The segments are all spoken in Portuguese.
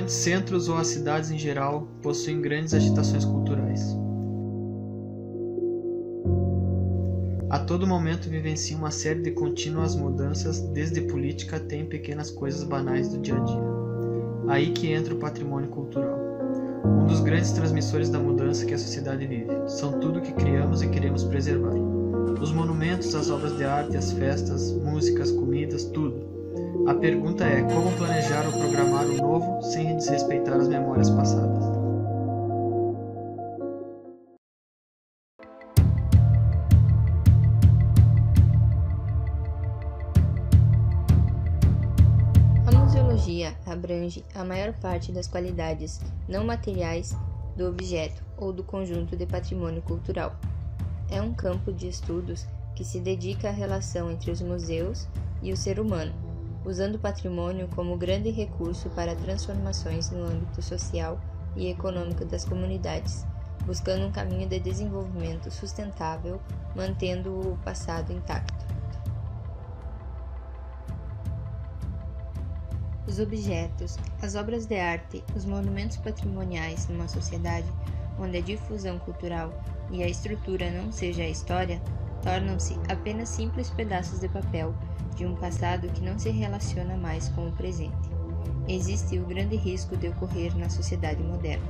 grandes centros ou as cidades em geral possuem grandes agitações culturais. A todo momento vivenciam uma série de contínuas mudanças, desde política até em pequenas coisas banais do dia a dia. Aí que entra o patrimônio cultural. Um dos grandes transmissores da mudança que a sociedade vive. São tudo que criamos e queremos preservar. Os monumentos, as obras de arte, as festas, músicas, comidas, tudo. A pergunta é como planejar ou programar o novo sem desrespeitar as memórias passadas. A museologia abrange a maior parte das qualidades não materiais do objeto ou do conjunto de patrimônio cultural. É um campo de estudos que se dedica à relação entre os museus e o ser humano, usando o patrimônio como grande recurso para transformações no âmbito social e econômico das comunidades, buscando um caminho de desenvolvimento sustentável, mantendo o passado intacto. Os objetos, as obras de arte, os monumentos patrimoniais numa sociedade onde a difusão cultural e a estrutura não seja a história, tornam-se apenas simples pedaços de papel de um passado que não se relaciona mais com o presente. Existe o grande risco de ocorrer na sociedade moderna.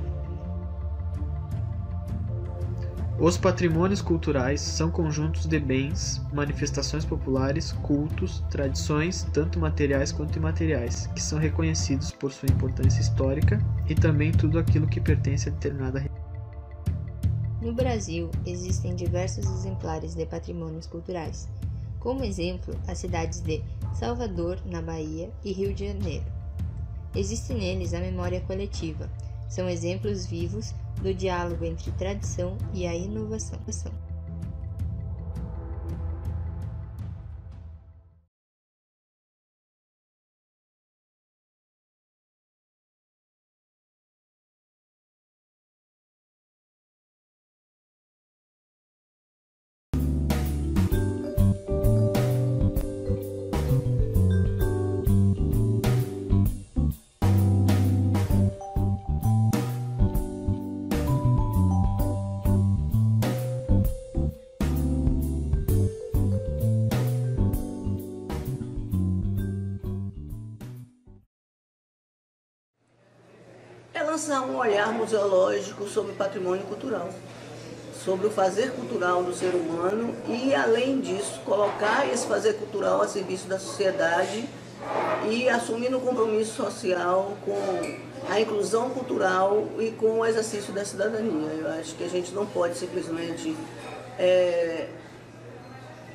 Os patrimônios culturais são conjuntos de bens, manifestações populares, cultos, tradições, tanto materiais quanto imateriais, que são reconhecidos por sua importância histórica e também tudo aquilo que pertence a determinada região. No Brasil, existem diversos exemplares de patrimônios culturais. Como exemplo, as cidades de Salvador, na Bahia, e Rio de Janeiro. Existe neles a memória coletiva. São exemplos vivos do diálogo entre tradição e a inovação. É lançar um olhar museológico sobre o patrimônio cultural, sobre o fazer cultural do ser humano e, além disso, colocar esse fazer cultural a serviço da sociedade e assumindo um compromisso social com a inclusão cultural e com o exercício da cidadania. Eu acho que a gente não pode simplesmente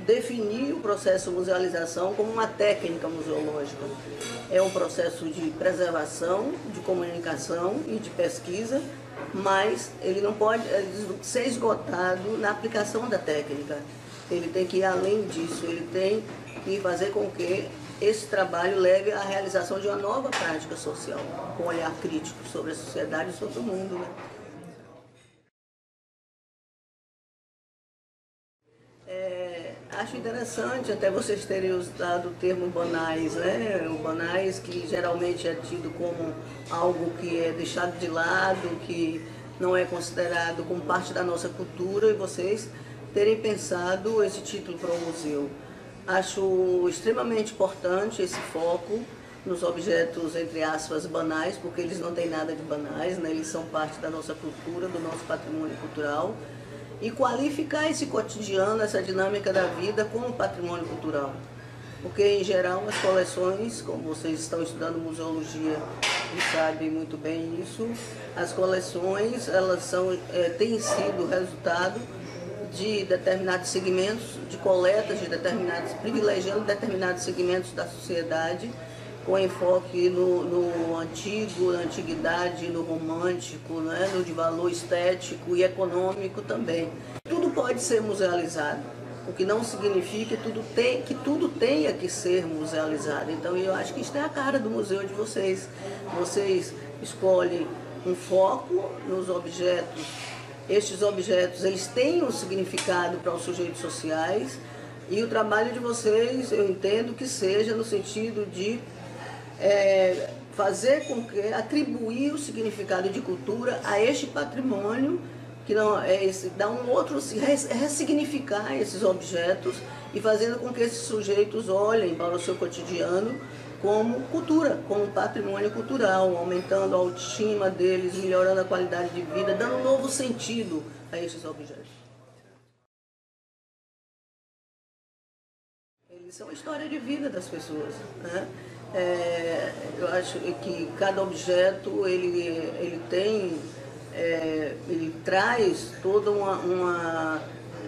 definir o processo de musealização como uma técnica museológica. É um processo de preservação, de comunicação e de pesquisa, mas ele não pode ser esgotado na aplicação da técnica. Ele tem que ir além disso, ele tem que fazer com que esse trabalho leve à realização de uma nova prática social, com um olhar crítico sobre a sociedade e sobre o mundo, né? Acho interessante até vocês terem usado o termo banais, né? O banais que geralmente é tido como algo que é deixado de lado, que não é considerado como parte da nossa cultura, e vocês terem pensado esse título para o museu. Acho extremamente importante esse foco nos objetos, entre aspas, banais, porque eles não têm nada de banais, né? Eles são parte da nossa cultura, do nosso patrimônio cultural. E qualificar esse cotidiano, essa dinâmica da vida como patrimônio cultural. Porque, em geral, as coleções, como vocês estão estudando museologia e sabem muito bem isso, as coleções elas têm sido resultado de determinados segmentos, de coletas de determinados, privilegiando determinados segmentos da sociedade, com enfoque no antigo, na antiguidade, no romântico, né, no de valor estético e econômico também. Tudo pode ser musealizado, o que não significa que tudo tenha que ser musealizado. Então eu acho que isso é a cara do museu de vocês. Vocês escolhem um foco nos objetos. Estes objetos eles têm um significado para os sujeitos sociais, e o trabalho de vocês eu entendo que seja no sentido de fazer com que atribuir o significado de cultura a este patrimônio, que não é esse, dar um outro, ressignificar esses objetos e fazendo com que esses sujeitos olhem para o seu cotidiano como cultura, como patrimônio cultural, aumentando a autoestima deles, melhorando a qualidade de vida, dando um novo sentido a esses objetos. Eles são a história de vida das pessoas, né? Eu acho que cada objeto ele traz toda uma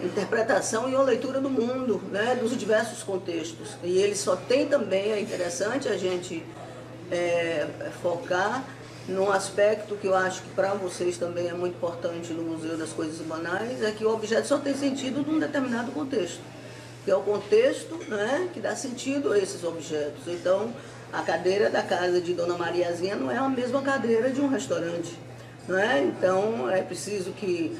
interpretação e uma leitura do mundo, né, dos diversos contextos. E ele só tem também, é interessante a gente focar num aspecto que eu acho que para vocês também é muito importante no Museu das Coisas Banais, é que o objeto só tem sentido num determinado contexto, que é o contexto, né, que dá sentido a esses objetos. Então, a cadeira da casa de Dona Mariazinha não é a mesma cadeira de um restaurante, né? Então, é preciso que,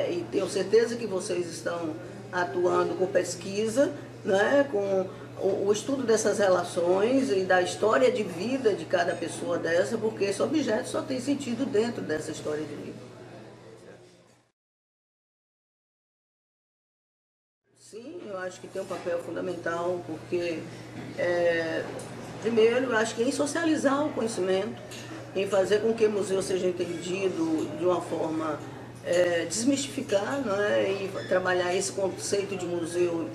e tenho certeza que vocês estão atuando com pesquisa, né, com o estudo dessas relações e da história de vida de cada pessoa dessa, porque esse objeto só tem sentido dentro dessa história de vida. Sim, eu acho que tem um papel fundamental, porque, primeiro, eu acho que em socializar o conhecimento, em fazer com que o museu seja entendido de uma forma, desmistificar, né, e trabalhar esse conceito de museu,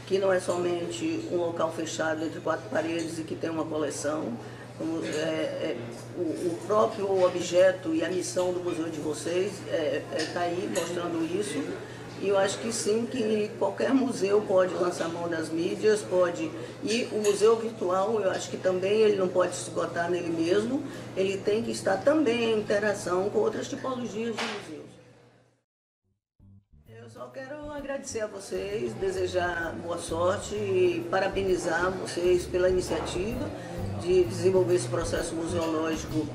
que não é somente um local fechado entre quatro paredes e que tem uma coleção. O próprio objeto e a missão do museu de vocês está aí mostrando isso. E eu acho que sim, que qualquer museu pode lançar mão das mídias, pode. E o museu virtual, eu acho que também ele não pode se esgotar nele mesmo, ele tem que estar também em interação com outras tipologias de museus. Eu só quero agradecer a vocês, desejar boa sorte e parabenizar vocês pela iniciativa de desenvolver esse processo museológico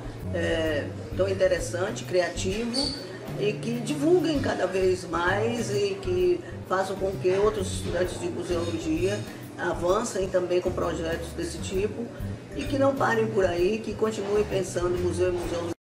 tão interessante, criativo, e que divulguem cada vez mais e que façam com que outros estudantes de museologia avancem também com projetos desse tipo e que não parem por aí, que continuem pensando museu e museologia.